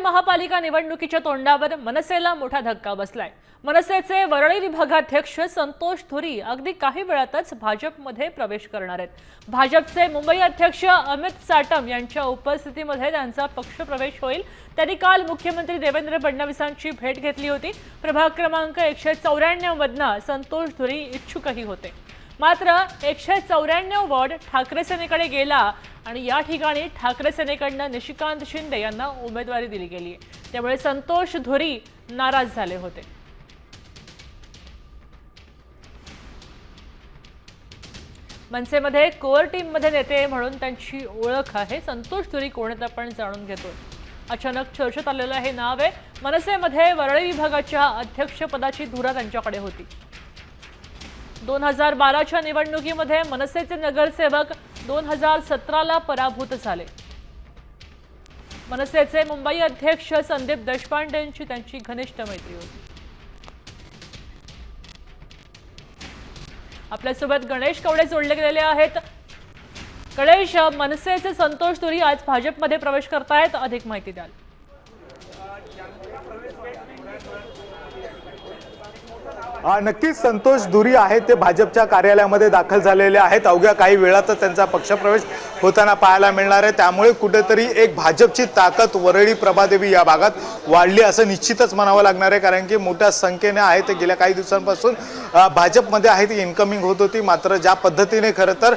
महापालिका निवडणुकीच्या तोंडावर मनसेला मोठा धक्का बसलाय। मनसेचे वरळी विभागाध्यक्ष संतोष धुरी अगदी काही वेळातच भाजपमध्ये प्रवेश करणार आहेत। भाजपचे मुंबई अध्यक्ष अमित साटम यांच्या उपस्थितीमध्ये त्यांचा पक्षप्रवेश होईल। त्यांनी काल मुख्यमंत्री देवेंद्र फडणवीसांची भेट घेतली होती। प्रभाग क्रमांक 194 मधनं संतोष धुरी इच्छुकही होते, मात्र 194 वॉर्ड ठाकरे सेनेकडे गेला आणि या ठिकाणी ठाकरे सेनेकडनं निशिकांत शिंदे यांना उमेदवारी दिली गेली आहे। त्यामुळे संतोष धुरी नाराज झाले होते। मनसेमध्ये कोर टीम मध्ये नेते म्हणून त्यांची ओळख आहे। संतोष धुरी कोण आहेत आपण जाणून घेतोय। अचानक चर्चेत आलेलं हे नाव आहे। मनसेमध्ये वरळी विभागाच्या अध्यक्षपदाची धुरा त्यांच्याकडे होती। 2012च्या निवडणुकीमध्ये मनसेचे नगरसेवक 2017ला पराभूत झाले। मनसेचे मुंबई अध्यक्ष संदीप देशपांडेंची त्यांची घनिष्ठ मैत्री होती। आपल्यासोबत गणेश कवडे जोडले गेलेले आहेत। गणेश, मनसेचे संतोष धुरी आज भाजपमध्ये प्रवेश करतायत, अधिक माहिती द्याल? नक्कीच संतोष धुरी आहेत ते भाजपच्या कार्यालयामध्ये दाखल झालेले आहेत। अवघ्या काही वेळातच त्यांचा पक्षप्रवेश होताना पाहायला मिळणार आहे। त्यामुळे कुठेतरी एक भाजपची ताकद वरळी प्रभादेवी या भागात वाढली असं निश्चितच म्हणावं लागणार आहे, कारण की मोठ्या संख्येने आहे ते गेल्या काही दिवसांपासून भाजपमध्ये आहे ती इन्कमिंग होत होती। मात्र ज्या पद्धतीने खरं तर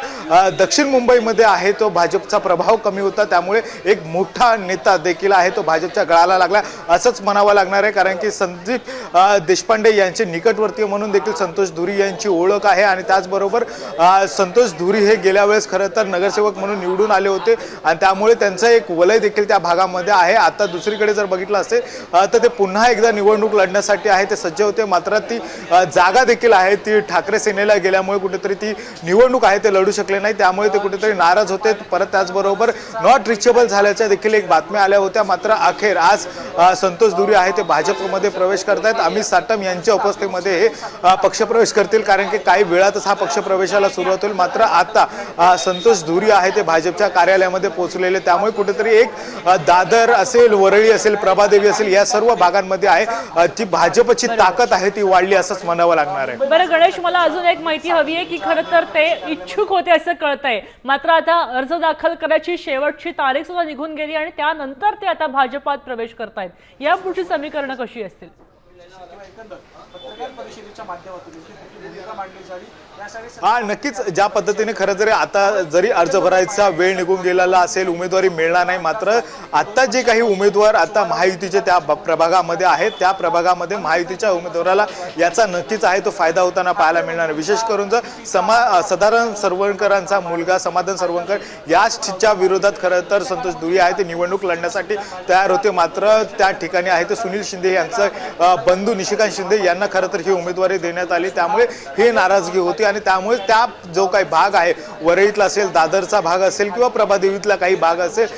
दक्षिण मुंबईमध्ये आहे तो भाजपचा प्रभाव कमी होता, त्यामुळे एक मोठा नेता देखील आहे तो भाजपच्या गळाला लागला असंच म्हणावं लागणार आहे, कारण की संदीप देशपांडे यांचे निकटवर्तीय म्हणून देखील संतोष धुरी यांची ओळख आहे। आणि त्याचबरोबर संतोष धुरी हे गेल्या वेळेस खरं तर नगरसेवक म्हणून निवडून आले होते आणि त्यामुळे त्यांचं एक वलय देखील त्या भागामध्ये आहे। आता दुसरीकडे जर बघितलं असेल तर ते पुन्हा एकदा निवडणूक लढण्यासाठी आहे ते सज्ज होते, मात्र ती जागा देखील आहे ती ठाकरे सेनेला गेल्यामुळे कुठेतरी ती निवडणूक आहे ते लढू शकले नाही, त्यामुळे ते कुठेतरी नाराज होते। परत त्याचबरोबर नॉट रिचेबल झाल्याच्या देखील एक बातम्या आल्या होत्या, मात्र अखेर आज संतोष धुरी आहे ते भाजपमध्ये प्रवेश करतायत। अमित साटम यांच्या उपस्थितीमध्ये हे पक्षप्रवेश करतील, कारण की काही वेळातच हा पक्षप्रवेशाला सुरुवात होईल। मात्र आता संतोष धुरी आहे ते भाजपच्या कार्यालयामध्ये पोहोचलेले, त्यामुळे कुठेतरी एक दादर असेल, वरळी असेल, प्रभादेवी असेल या सर्व भागांमध्ये आहे ती भाजपची ताकद आहे ती वाढली असंच म्हणावं लागणार आहे। बरं गणेश, मला अजून एक माहिती हवी आहे की खरं तर ते इच्छुक होते असं कळतंय, मात्र आता अर्ज दाखल करायची शेवटची तारीख सुद्धा निघून गेली आणि त्यानंतर ते आता भाजपात प्रवेश करतायत। या पुढची समीकरणं कशी असतील? नक्कीच ज्या पद्धतीने खरं जरी आता जरी अर्ज भरायचा वेळ निघून गेलेला असेल, उमेदवारी मिळणार नाही, मात्र आता जे काही उमेदवार आता महायुतीचे त्या प्रभागामध्ये आहेत त्या प्रभागामध्ये महायुतीच्या उमेदवाराला याचा नक्कीच आहे तो फायदा होताना पाहायला मिळणार आहे। विशेष करून जर सदानंद सरवणकरांचा मुलगा समाधान सरवणकर याच्या विरोधात खरं तर संतोष धुरी आहे ते निवडणूक लढण्यासाठी तयार होते, मात्र त्या ठिकाणी आहे ते सुनील शिंदे यांचा बंधू निशिकांत शिंदे यांना खरं तर ही उमेदवारी देण्यात आली, त्यामुळे हे नाराजगी होती। आणि त्यामुळे त्या जो काही भाग आहे वरळीतला असेल, दादरचा भाग असेल किंवा प्रभादेवीतला काही भाग असेल,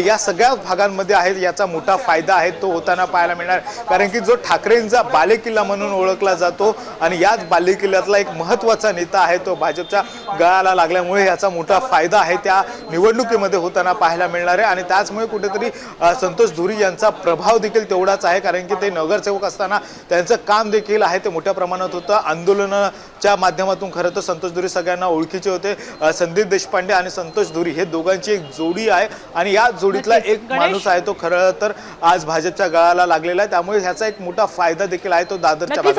या सगळ्या भागांमध्ये आहे याचा मोठा फायदा आहे तो होताना पाहायला मिळणार, कारण की जो ठाकरेंचा बालेकिल्ला म्हणून ओळखला जातो आणि याच बालेकिल्ल्यातला एक महत्त्वाचा नेता आहे तो भाजपच्या गळाला लागल्यामुळे याचा मोठा फायदा आहे त्या निवडणुकीमध्ये होताना पाहायला मिळणार आहे। आणि त्याचमुळे कुठेतरी संतोष धुरी यांचा प्रभाव देखील तेवढाच आहे, कारण की ते नगरसेवक असताना त्यांचं काम देखील आहे ते मोठ्या प्रमाणात होतं। आंदोलनाच्या माध्यमातून खरं तर संतोष धुरी सगळ्यांना ओळखीचे होते। संदीप देशपांडे आणि संतोष धुरी हे दोघांची एक जोडी आहे आणि या जोडीतला एक माणूस आहे तो खरं तर आज भाजपच्या गळाला लागलेला आहे, त्यामुळे ह्याचा एक मोठा फायदा देखील आहे तो दादरच्या भागात